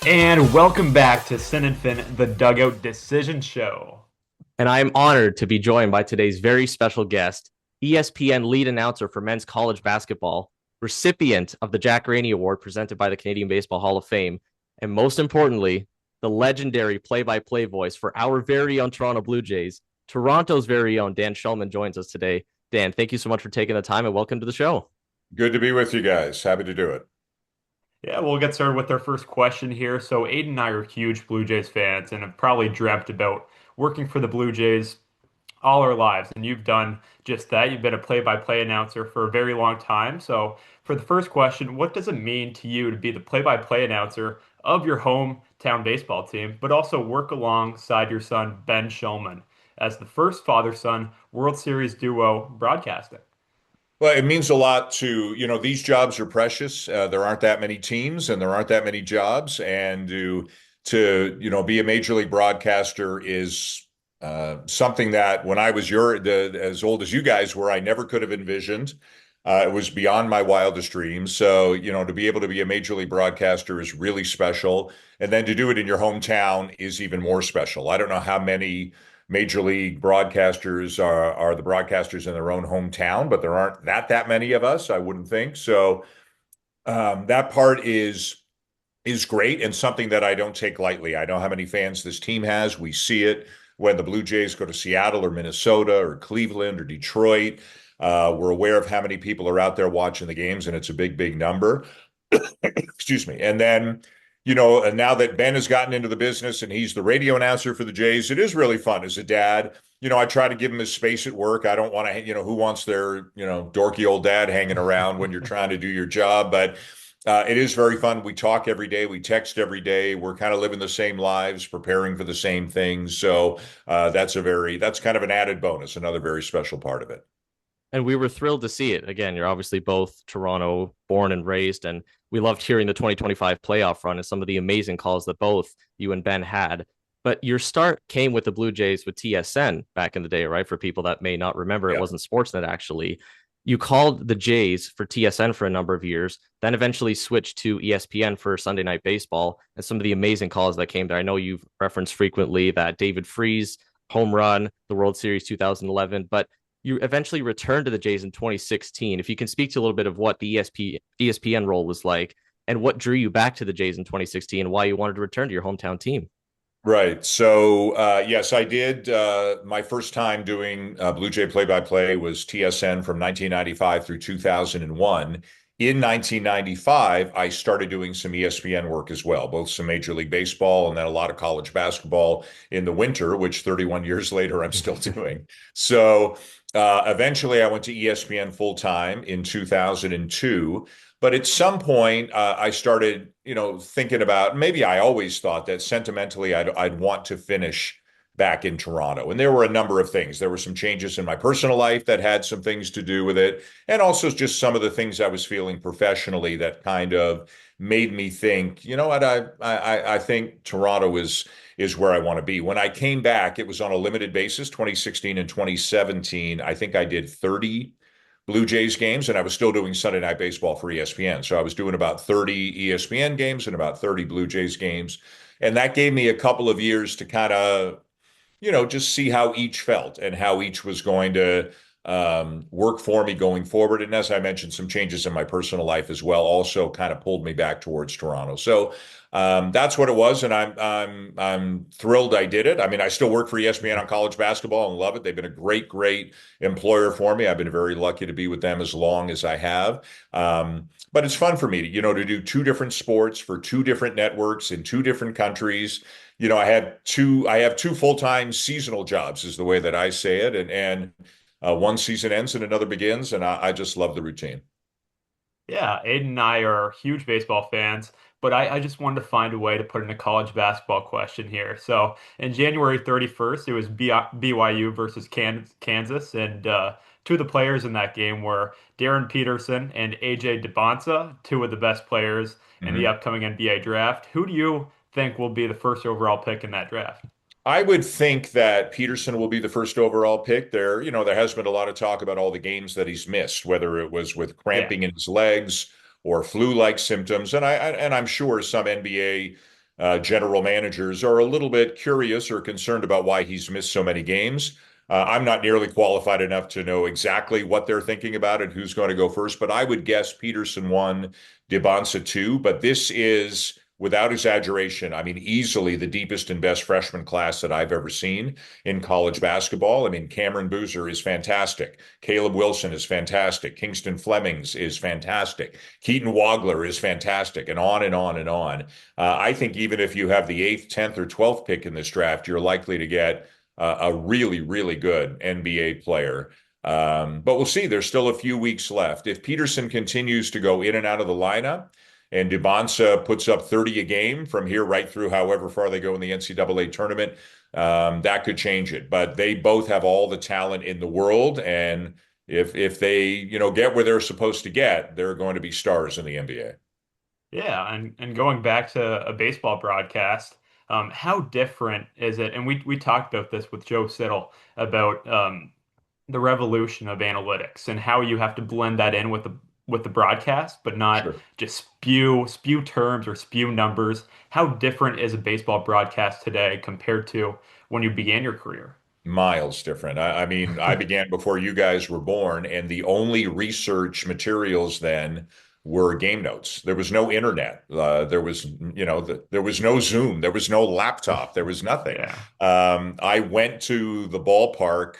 And welcome back to Sin and Fin, the Dugout Decision Show. And I am honored to be joined by today's very special guest, ESPN lead announcer for men's college basketball, recipient of the Jack Rainey Award presented by the Canadian Baseball Hall of Fame, and most importantly, the legendary play-by-play voice for our very own Toronto Blue Jays. Toronto's very own Dan Shulman joins us today. Dan, thank you so much for taking the time and welcome to the show. Good to be with you guys. Happy to do it. Yeah, we'll get started with our first question here. So, Aiden and I are huge Blue Jays fans and have probably dreamt about working for the Blue Jays all our lives. And you've done just that. You've been a play-by-play announcer for a very long time. So, for the first question, what does it mean to you to be the play-by-play announcer of your hometown baseball team, but also work alongside your son, Ben Shulman, as the first father-son World Series duo broadcasting? Well, it means a lot these jobs are precious. There aren't that many teams and there aren't that many jobs. And be a major league broadcaster is something that when I was as old as you guys were, I never could have envisioned. It was beyond my wildest dreams. So, to be able to be a major league broadcaster is really special. And then to do it in your hometown is even more special. I don't know how many major league broadcasters are the broadcasters in their own hometown, but there aren't that many of us, I wouldn't think. So that part is great and something that I don't take lightly. I know how many fans this team has. We see it when the Blue Jays go to Seattle or Minnesota or Cleveland or Detroit. We're aware of how many people are out there watching the games, and it's a big, big number. Excuse me. And then, and now that Ben has gotten into the business and he's the radio announcer for the Jays, it is really fun as a dad. I try to give him his space at work. I don't want to, who wants their, dorky old dad hanging around when you're trying to do your job. But it is very fun. We talk every day. We text every day. We're kind of living the same lives, preparing for the same things. So that's kind of an added bonus, another very special part of it. And we were thrilled to see it. Again, you're obviously both Toronto born and raised, and we loved hearing the 2025 playoff run and some of the amazing calls that both you and Ben had. But your start came with the Blue Jays with TSN back in the day, right? For people that may not remember, it Yeah. wasn't Sportsnet actually. You called the Jays for TSN for a number of years, then eventually switched to ESPN for Sunday Night Baseball and some of the amazing calls that came there. I know you've referenced frequently that David Freese home run, the World Series 2011, but you eventually returned to the Jays in 2016. If you can speak to a little bit of what the ESPN role was like and what drew you back to the Jays in 2016 and why you wanted to return to your hometown team. Right. So, yes, I did. My first time doing Blue Jay play-by-play was TSN from 1995 through 2001. In 1995, I started doing some ESPN work as well, both some Major League Baseball and then a lot of college basketball in the winter, which 31 years later I'm still doing. So, eventually I went to ESPN full time in 2002. But at some point, I started, thinking about maybe I always thought that sentimentally I'd want to finish back in Toronto. And there were a number of things. There were some changes in my personal life that had some things to do with it. And also just some of the things I was feeling professionally that kind of made me think, you know what, I think Toronto is where I want to be. When I came back, it was on a limited basis, 2016 and 2017. I think I did 30 Blue Jays games, and I was still doing Sunday Night Baseball for ESPN. So I was doing about 30 ESPN games and about 30 Blue Jays games. And that gave me a couple of years to kind of, just see how each felt and how each was going to work for me going forward. And as I mentioned, some changes in my personal life as well also kind of pulled me back towards Toronto. So that's what it was, and I'm thrilled I did it. I mean, I still work for ESPN on college basketball and love it. They've been a great employer for me. I've been very lucky to be with them as long as I have. But it's fun for me to, to do two different sports for two different networks in two different countries. I have two full-time seasonal jobs, is the way that I say it, and one season ends and another begins, and I just love the routine. Yeah, Aiden and I are huge baseball fans, but I just wanted to find a way to put in a college basketball question here. So, in January 31st, it was BYU versus Kansas, and two of the players in that game were Darren Peterson and AJ DeBonsa, two of the best players in the Mhm. upcoming NBA draft. Who do you think will be the first overall pick in that draft? I would think that Peterson will be the first overall pick there. There has been a lot of talk about all the games that he's missed, whether it was with Yeah. cramping in his legs or flu-like symptoms. And I'm sure some NBA general managers are a little bit curious or concerned about why he's missed so many games. I'm not nearly qualified enough to know exactly what they're thinking about and who's going to go first, but I would guess Peterson 1, DeBonsa 2. But this is, without exaggeration, I mean, easily the deepest and best freshman class that I've ever seen in college basketball. I mean, Cameron Boozer is fantastic. Caleb Wilson is fantastic. Kingston Flemings is fantastic. Keaton Wagler is fantastic, and on and on and on. I think even if you have the 8th, 10th, or 12th pick in this draft, you're likely to get a really, really good NBA player. But we'll see. There's still a few weeks left. If Peterson continues to go in and out of the lineup, and DeBonsa puts up 30 a game from here right through however far they go in the NCAA tournament, that could change it. But they both have all the talent in the world, and if they get where they're supposed to get, they're going to be stars in the NBA. Yeah, and going back to a baseball broadcast, how different is it? And we talked about this with Joe Siddle about the revolution of analytics and how you have to blend that in with the broadcast, but not Sure. just spew terms or spew numbers. How different is a baseball broadcast today compared to when you began your career? Miles different. I mean, I began before you guys were born, and the only research materials then were game notes. There was no internet. There was, there was no Zoom. There was no laptop. There was nothing. Yeah. I went to the ballpark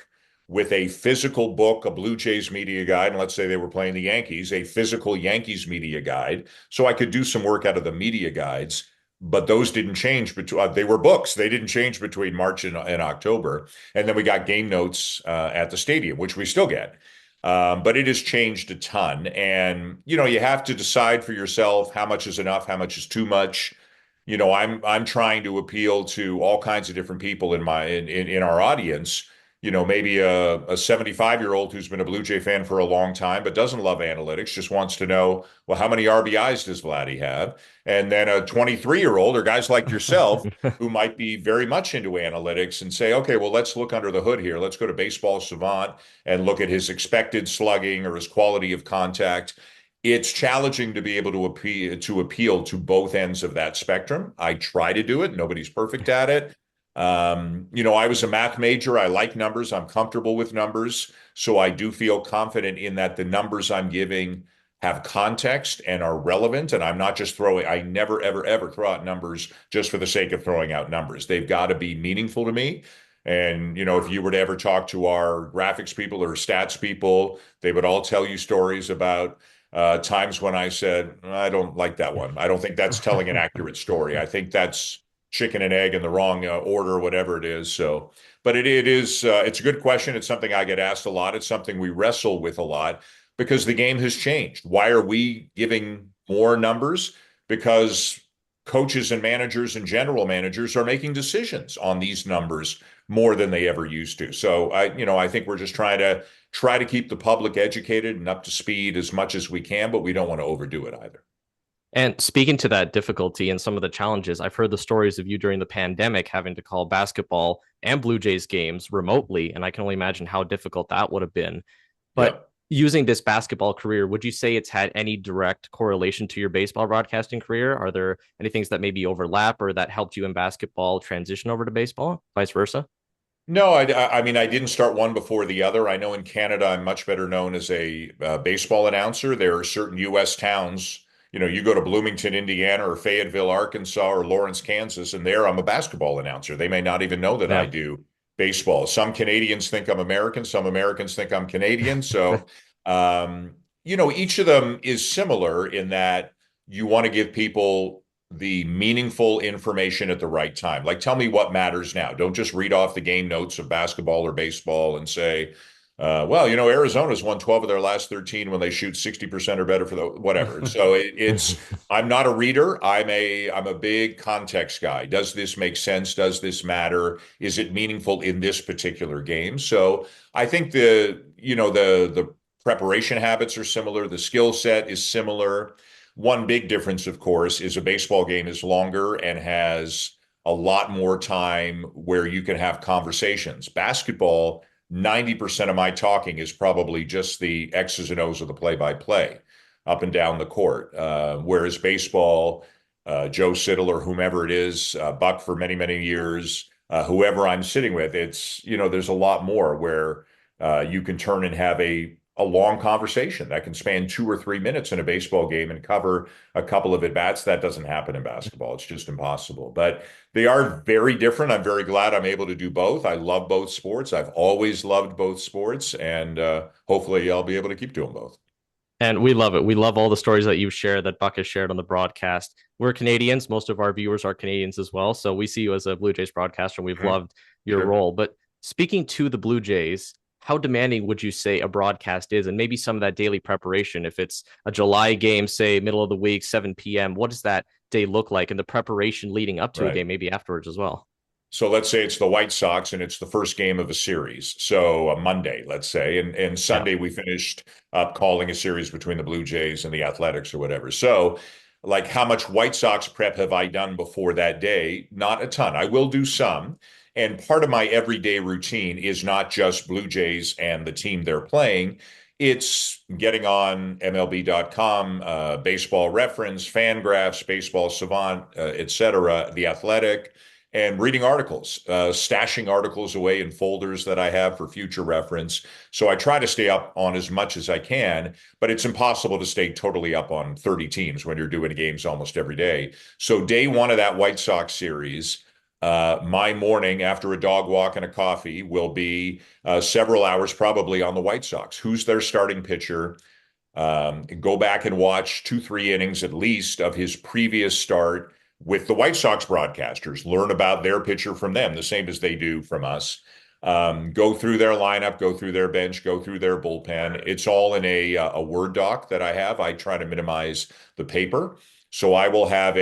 with a physical book, a Blue Jays media guide, and let's say they were playing the Yankees, a physical Yankees media guide, so I could do some work out of the media guides. But those didn't change between, they were books. They didn't change between March and October. And then we got game notes at the stadium, which we still get. But it has changed a ton. And, you have to decide for yourself how much is enough, how much is too much. I'm trying to appeal to all kinds of different people in our audience. Maybe a 75-year-old who's been a Blue Jay fan for a long time, but doesn't love analytics, just wants to know, well, how many RBIs does Vladdy have? And then a 23-year-old or guys like yourself who might be very much into analytics and say, okay, well, let's look under the hood here. Let's go to Baseball Savant and look at his expected slugging or his quality of contact. It's challenging to be able to appeal to both ends of that spectrum. I try to do it. Nobody's perfect at it. I was a math major. I like numbers. I'm comfortable with numbers. So I do feel confident in that the numbers I'm giving have context and are relevant. And I'm not just I never, ever, ever throw out numbers just for the sake of throwing out numbers. They've got to be meaningful to me. And, if you were to ever talk to our graphics people or stats people, they would all tell you stories about times when I said, I don't like that one. I don't think that's telling an accurate story. I think that's chicken and egg in the wrong order, whatever it is. So, but it's a good question. It's something I get asked a lot. It's something we wrestle with a lot because the game has changed. Why are we giving more numbers? Because coaches and managers and general managers are making decisions on these numbers more than they ever used to. So I think we're just try to keep the public educated and up to speed as much as we can, but we don't want to overdo it either. And speaking to that difficulty and some of the challenges, I've heard the stories of you during the pandemic having to call basketball and Blue Jays games remotely, and I can only imagine how difficult that would have been. But using this basketball career, would you say it's had any direct correlation to your baseball broadcasting career? Are there any things that maybe overlap or that helped you in basketball transition over to baseball, vice versa? No, I mean, I didn't start one before the other. I know in Canada, I'm much better known as a baseball announcer. There are certain U.S. towns, you go to Bloomington, Indiana, or Fayetteville, Arkansas, or Lawrence, Kansas, and there I'm a basketball announcer. They may not even know that I Yeah. do baseball. Some Canadians think I'm American. Some Americans think I'm Canadian. So, each of them is similar in that you want to give people the meaningful information at the right time. Like, tell me what matters now. Don't just read off the game notes of basketball or baseball and say, well, Arizona's won 12 of their last 13 when they shoot 60% or better for the whatever. And so I'm not a reader. I'm a big context guy. Does this make sense? Does this matter? Is it meaningful in this particular game? So I think the preparation habits are similar. The skill set is similar. One big difference, of course, is a baseball game is longer and has a lot more time where you can have conversations. Basketball, 90% of my talking is probably just the X's and O's of the play-by-play up and down the court. Whereas baseball, Joe Siddle or whomever it is, Buck for many, many years, whoever I'm sitting with, there's a lot more where you can turn and have a long conversation that can span 2 or 3 minutes in a baseball game and cover a couple of at-bats. That doesn't happen in basketball. It's just impossible. But they are very different. I'm very glad I'm able to do both. I love both sports. I've always loved both sports, and hopefully I'll be able to keep doing both. And we love it. We love all the stories that you've shared, that Buck has shared on the broadcast. We're Canadians. Most of our viewers are Canadians as well. So we see you as a Blue Jays broadcaster, and we've loved your Sure. role. But speaking to the Blue Jays, how demanding would you say a broadcast is? And maybe some of that daily preparation. If it's a July game, say middle of the week, 7 p.m., what does that day look like? And the preparation leading up to a Right. game, maybe afterwards as well. So let's say it's the White Sox and it's the first game of a series. So a Monday, let's say, and Yeah. Sunday we finished up calling a series between the Blue Jays and the Athletics or whatever. So like how much White Sox prep have I done before that day? Not a ton. I will do some. And part of my everyday routine is not just Blue Jays and the team they're playing. It's getting on MLB.com, Baseball Reference, Fangraphs, Baseball Savant, et cetera, The Athletic, and reading articles, stashing articles away in folders that I have for future reference. So I try to stay up on as much as I can, but it's impossible to stay totally up on 30 teams when you're doing games almost every day. So day one of that White Sox series, my morning after a dog walk and a coffee will be several hours probably on the White Sox. Who's their starting pitcher? Go back and watch 2, 3 innings at least of his previous start with the White Sox broadcasters, learn about their pitcher from them, the same as they do from us. Go through their lineup, go through their bench, go through their bullpen. It's all in a Word doc that I have. I try to minimize the paper. So I will have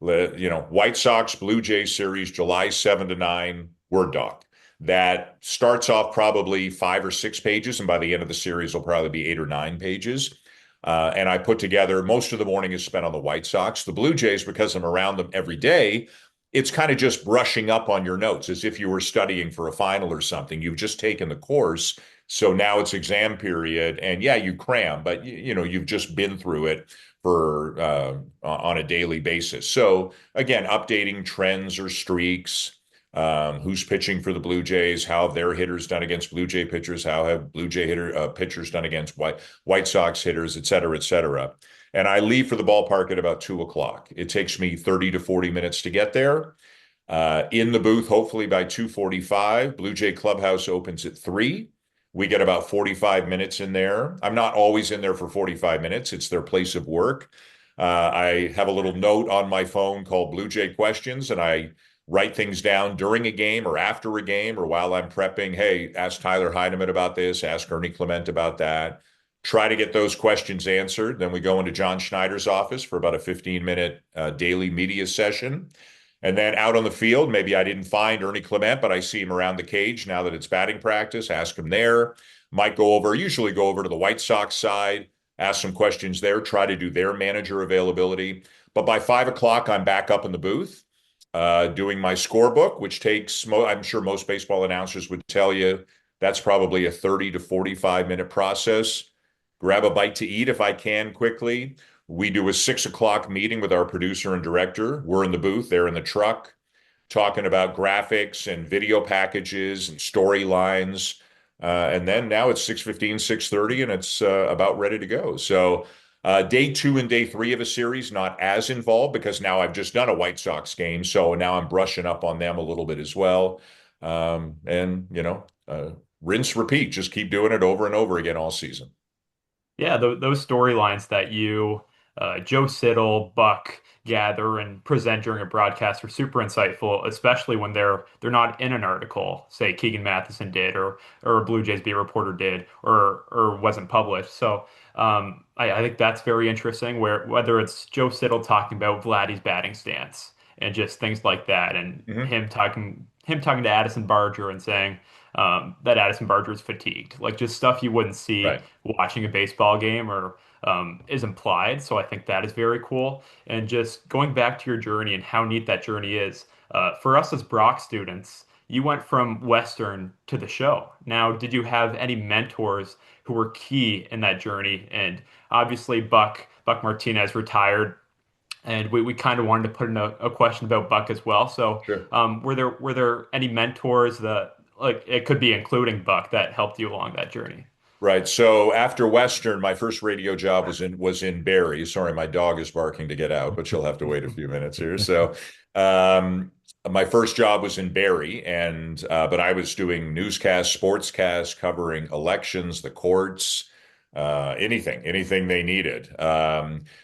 White Sox Blue Jays series, July 7 to 9 Word doc that starts off probably 5 or 6 pages, and by the end of the series, will probably be 8 or 9 pages. And I put together most of the morning is spent on the White Sox. The Blue Jays, because I'm around them every day, it's kind of just brushing up on your notes as if you were studying for a final or something. You've just taken the course. So now it's exam period. And yeah, you cram, but you've just been through it for on a daily basis. So again, updating trends or streaks, who's pitching for the Blue Jays, how have their hitters done against Blue Jay pitchers, how have Blue Jay pitchers done against White Sox hitters, et cetera, et cetera. And I leave for the ballpark at about 2 o'clock. It takes me 30 to 40 minutes to get there. In the booth, hopefully by 2:45. Blue Jay Clubhouse opens at 3. We get about 45 minutes in there. I'm not always in there for 45 minutes. It's their place of work. I have a little note on my phone called Blue Jay Questions, and I write things down during a game or after a game or while I'm prepping. Hey, ask Tyler Heideman about this, ask Ernie Clement about that. Try to get those questions answered. Then we go into John Schneider's office for about a 15-minute daily media session. And then out on the field, maybe I didn't find Ernie Clement, but I see him around the cage now that it's batting practice. Ask him there. Usually go over to the White Sox side, ask some questions there, try to do their manager availability. But by 5 o'clock, I'm back up in the booth doing my scorebook, which takes, I'm sure most baseball announcers would tell you, that's probably a 30 to 45-minute process. Grab a bite to eat if I can quickly. We do a 6 o'clock meeting with our producer and director. We're in the booth, they're in the truck, talking about graphics and video packages and storylines. And then now it's 6:15, 6:30, and it's about ready to go. So day two and day three of a series, not as involved because now I've just done a White Sox game. So now I'm brushing up on them a little bit as well. And rinse, repeat, just keep doing it over and over again all season. Yeah, those storylines that Joe Siddle, Buck gather and present during a broadcast are super insightful, especially when they're not in an article, say Keegan Matheson did, or a Blue Jays beat reporter did, or wasn't published. So I think that's very interesting. Where whether it's Joe Siddle talking about Vladdy's batting stance and just things like that, and Hmm. him talking to Addison Barger and saying that Addison Barger is fatigued, like just stuff you wouldn't see Right. watching a baseball game or is implied. So I think that is very cool. And just going back to your journey and how neat that journey is, for us as Brock students, you went from Western to the show. Now, did you have any mentors who were key in that journey? And obviously, Buck Martinez retired And we kind of wanted to put in a question about Buck as well. So, Sure. were there any mentors that, like, it could be including Buck, that helped you along that journey? Right. So after Western, my first radio job was in Barrie. Sorry, my dog is barking to get out, but she'll have to wait a few minutes here. So, um, my first job was in Barrie, and but I was doing newscasts, sportscasts, covering elections, the courts, anything they needed.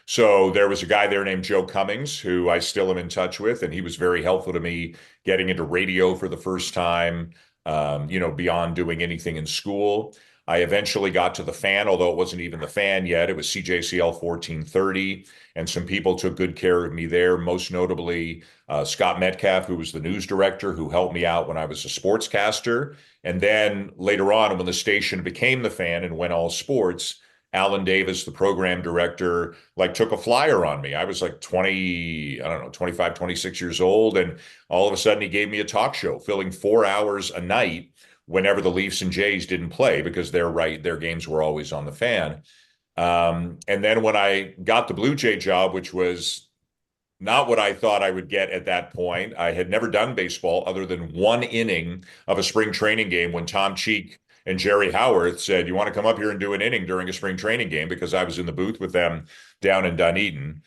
So there was a guy there named Joe Cummings who I still am in touch with, and he was very helpful to me getting into radio for the first time. Beyond doing anything in school. I eventually got to the fan, although it wasn't even the fan yet. It was CJCL 1430, and some people took good care of me there, most notably Scott Metcalf, who was the news director, who helped me out when I was a sportscaster. And then later on, when the station became the fan and went all sports, Alan Davis, the program director, like took a flyer on me. I was like 20, I don't know, 25, 26 years old. And all of a sudden he gave me a talk show filling 4 hours a night whenever the Leafs and Jays didn't play because their games were always on the fan. And then when I got the Blue Jay job, which was not what I thought I would get at that point, I had never done baseball other than one inning of a spring training game when Tom Cheek and Jerry Howarth said, "You want to come up here and do an inning during a spring training game?" Because I was in the booth with them down in Dunedin.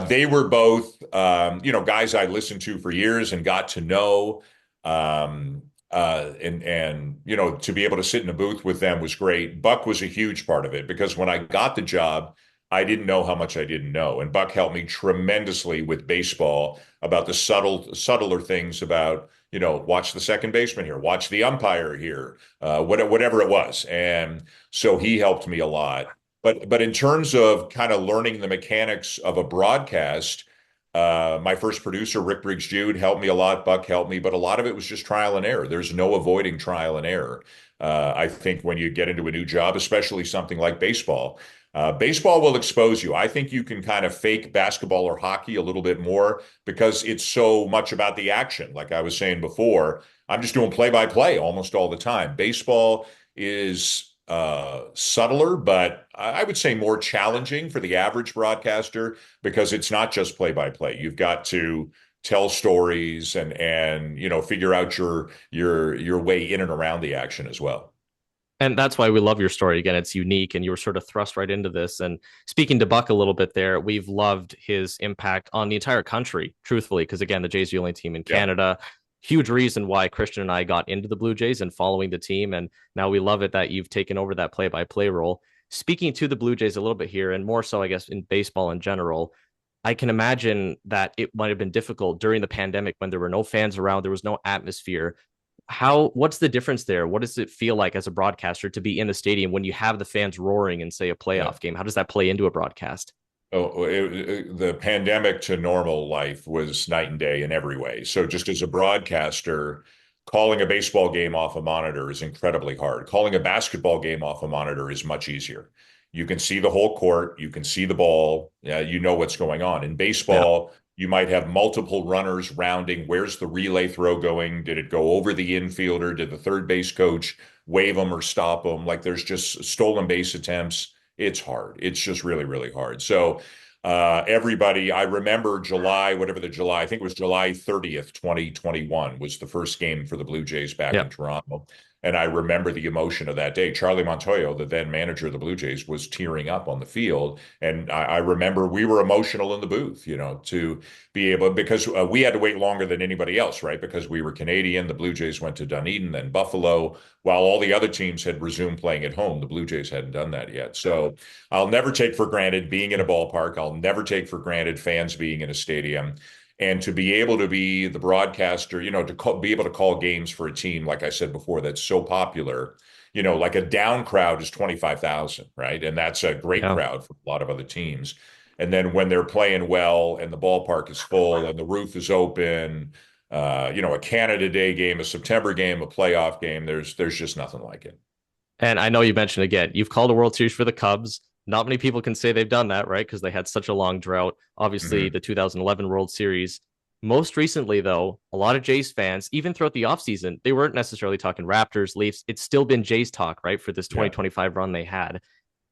They were both, guys I listened to for years and got to know. And to be able to sit in a booth with them was great. Buck was a huge part of it because when I got the job, I didn't know how much I didn't know, and Buck helped me tremendously with baseball about the subtler things about watch the second baseman here, watch the umpire here, whatever it was, and so he helped me a lot. But in terms of kind of learning the mechanics of a broadcast. My first producer, Rick Briggs Jude, helped me a lot. Buck helped me, but a lot of it was just trial and error. There's no avoiding trial and error. I think when you get into a new job, especially something like baseball, baseball will expose you. I think you can kind of fake basketball or hockey a little bit more because it's so much about the action. Like I was saying before, I'm just doing play-by-play almost all the time. Baseball is subtler, but I would say more challenging for the average broadcaster because it's not just play by play. You've got to tell stories and figure out your way in and around the action as well. And that's why we love your story. Again, it's unique and you were sort of thrust right into this. And speaking to Buck a little bit there, we've loved his impact on the entire country, truthfully, because again, the Jays are the only team in Canada. Huge reason why Christian and I got into the Blue Jays and following the team. And now we love it that you've taken over that play-by-play role. Speaking to the Blue Jays a little bit here, and more so, I guess, in baseball in general, I can imagine that it might have been difficult during the pandemic when there were no fans around, there was no atmosphere. What's the difference there? What does it feel like as a broadcaster to be in the stadium when you have the fans roaring in, say, a playoff game? How does that play into a broadcast? Oh, the pandemic to normal life was night and day in every way. So just as a broadcaster, calling a baseball game off a monitor is incredibly hard. Calling a basketball game off a monitor is much easier. You can see the whole court, you can see the ball, you know what's going on. In baseball, you might have multiple runners rounding. Where's the relay throw going? Did it go over the infielder? Did the third base coach wave them or stop them? Like there's just stolen base attempts. It's hard. It's just really, really hard. So everybody, I remember I think it was July 30th, 2021 was the first game for the Blue Jays back in Toronto. And I remember the emotion of that day. Charlie Montoyo, the then manager of the Blue Jays, was tearing up on the field. And I remember we were emotional in the booth, to be able, because we had to wait longer than anybody else, right? Because we were Canadian. The Blue Jays went to Dunedin, then Buffalo, while all the other teams had resumed playing at home. The Blue Jays hadn't done that yet. So I'll never take for granted being in a ballpark. I'll never take for granted fans being in a stadium. And to be able to be the broadcaster, be able to call games for a team, like I said before, that's so popular, like a down crowd is 25,000, right? And that's a great crowd for a lot of other teams. And then when they're playing well and the ballpark is full and the roof is open, a Canada Day game, a September game, a playoff game, there's just nothing like it. And I know you mentioned again, you've called a World Series for the Cubs. Not many people can say they've done that, right? Because they had such a long drought. Obviously, the 2011 World Series. Most recently, though, a lot of Jays fans, even throughout the offseason, they weren't necessarily talking Raptors, Leafs. It's still been Jays talk, right, for this 2025 run they had.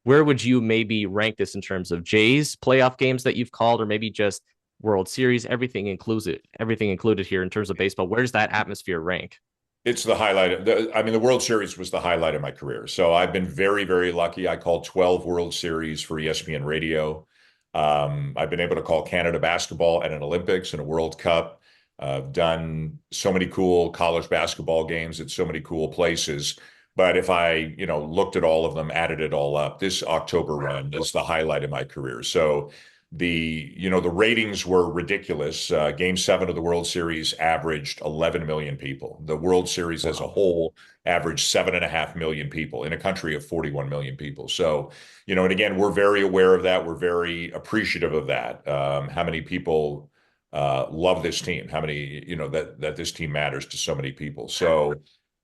Where would you maybe rank this in terms of Jays playoff games that you've called, or maybe just World Series, everything included here in terms of baseball. Where's that atmosphere rank? It's the highlight. I mean, the World Series was the highlight of my career. So I've been very, very lucky. I called 12 World Series for ESPN Radio. I've been able to call Canada basketball at an Olympics and a World Cup. I've done so many cool college basketball games at so many cool places. But if I, looked at all of them, added it all up, this October run is the highlight of my career. So the ratings were ridiculous. Game 7 of the World Series averaged 11 million people. The World Series as a Wow. whole averaged 7.5 million people in a country of 41 million people. So, and again, we're very aware of that. We're very appreciative of that. How many people love this team? How many, that this team matters to so many people. So,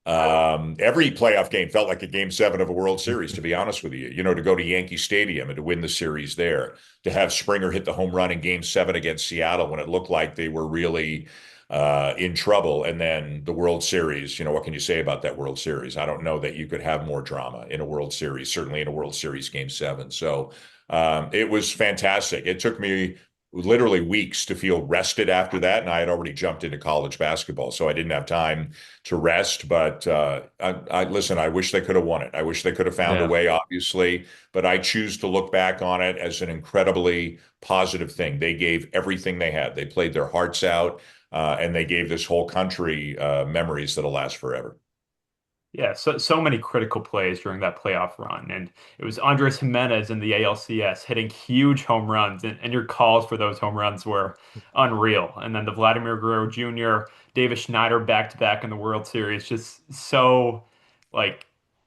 every playoff game felt like a game 7 of a World Series, to be honest with you. To go to Yankee Stadium and to win the series there, to have Springer hit the home run in game 7 against Seattle when it looked like they were really in trouble. And then the World Series, what can you say about that World Series? I don't know that you could have more drama in a World Series, certainly in a World Series game 7. So it was fantastic. It took me literally weeks to feel rested after that. And I had already jumped into college basketball, so I didn't have time to rest. But listen, I wish they could have won it. I wish they could have found a Yeah. way, obviously, but I choose to look back on it as an incredibly positive thing. They gave everything they had. They played their hearts out, and they gave this whole country memories that'll last forever. Yeah, so many critical plays during that playoff run. And it was Andres Jimenez in the ALCS hitting huge home runs, and your calls for those home runs were unreal. And then the Vladimir Guerrero Jr., Davis Schneider back to back in the World Series, just so like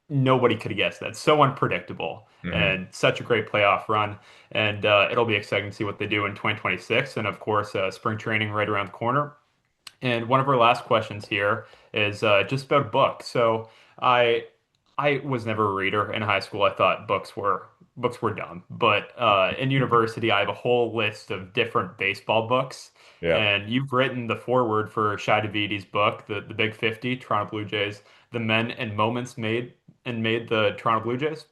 nobody could have guessed that. So unpredictable Mhm. and such a great playoff run. And it'll be exciting to see what they do in 2026. And of course, spring training right around the corner. And one of our last questions here is just about a book. So I I was never a reader in high school. I thought books were dumb. But in university, I have a whole list of different baseball books. Yeah. And you've written the foreword for Shai Davidi's book, the Big 50, Toronto Blue Jays, the men and moments made the Toronto Blue Jays.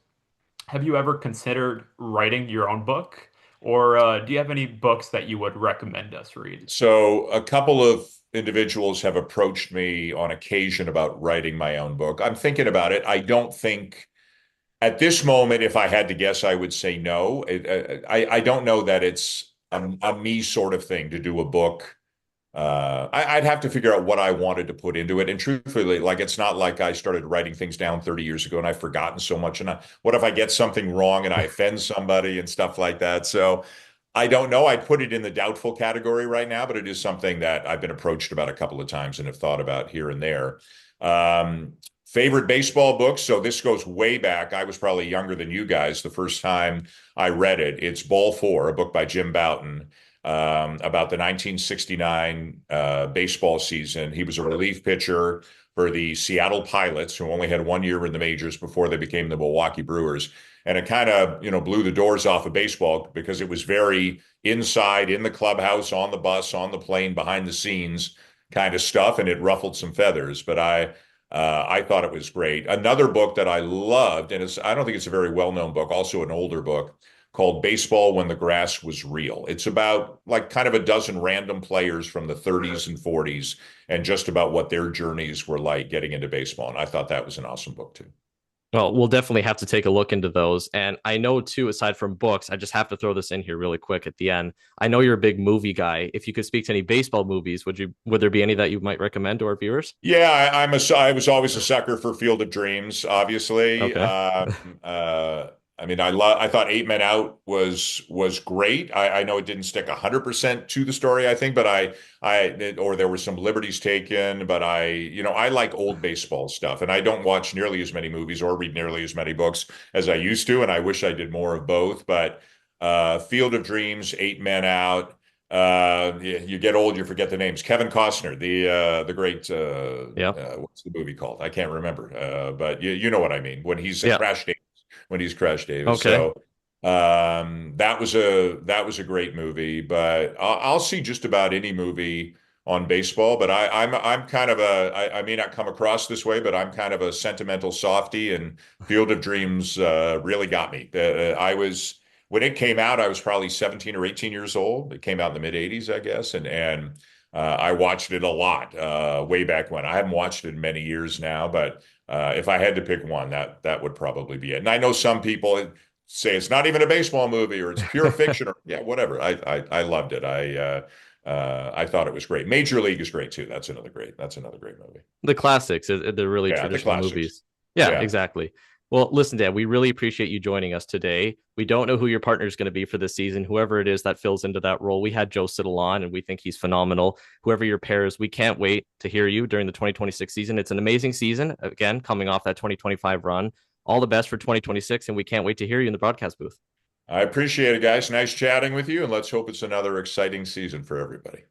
Have you ever considered writing your own book? Or do you have any books that you would recommend us read? So a couple of individuals have approached me on occasion about writing my own book. I'm thinking about it. I don't think at this moment, if I had to guess, I would say no. I don't know that it's a me sort of thing to do a book. I'd have to figure out what I wanted to put into it. And truthfully, like it's not like I started writing things down 30 years ago and I've forgotten so much. And what if I get something wrong and I offend somebody and stuff like that? So I don't know. I'd put it in the doubtful category right now, but it is something that I've been approached about a couple of times and have thought about here and there. Favorite baseball books. So this goes way back. I was probably younger than you guys the first time I read it. It's Ball Four, a book by Jim Bouton, about the 1969 baseball season. He was a relief pitcher for the Seattle Pilots, who only had 1 year in the majors before they became the Milwaukee Brewers. And it kind of, blew the doors off of baseball because it was very inside, in the clubhouse, on the bus, on the plane, behind the scenes kind of stuff, and it ruffled some feathers. But I thought it was great. Another book that I loved, and I don't think it's a very well-known book, also an older book, called Baseball When the Grass Was Real. It's about like kind of a dozen random players from the 30s and 40s and just about what their journeys were like getting into baseball. And I thought that was an awesome book too. Well, we'll definitely have to take a look into those. And I know too, aside from books, I just have to throw this in here really quick at the end. I know you're a big movie guy. If you could speak to any baseball movies, would there be any that you might recommend to our viewers? Yeah, I was always a sucker for Field of Dreams, obviously. Okay. I mean, I thought Eight Men Out was great. I know it didn't stick 100% to the story, I think, but or there were some liberties taken, but I like old baseball stuff, and I don't watch nearly as many movies or read nearly as many books as I used to, and I wish I did more of both. But Field of Dreams, Eight Men Out. You get old, you forget the names. Kevin Costner, the great Yeah. what's the movie called? I can't remember. But you know what I mean when he's a Yeah. Crash Davis, when he's Crash Davis. Okay. So that was a great movie. But I'll see just about any movie on baseball. But I'm kind of I may not come across this way, but I'm kind of a sentimental softie, and Field of Dreams really got me. I was when it came out, I was probably 17 or 18 years old. It came out in the mid 80s, I guess, and I watched it a lot way back when. I haven't watched it in many years now, but if I had to pick one, that would probably be it. And I know some people say it's not even a baseball movie or it's pure fiction or yeah, whatever. I loved it. I thought it was great. Major League is great too. That's another great movie. The classics, they're really Yeah, the traditional classics. movies. Yeah, Yeah. exactly. Well, listen, Dan, we really appreciate you joining us today. We don't know who your partner is going to be for this season. Whoever it is that fills into that role, we had Joe Siddle on, and we think he's phenomenal. Whoever your pair is, we can't wait to hear you during the 2026 season. It's an amazing season, again, coming off that 2025 run. All the best for 2026, and we can't wait to hear you in the broadcast booth. I appreciate it, guys. Nice chatting with you, and let's hope it's another exciting season for everybody.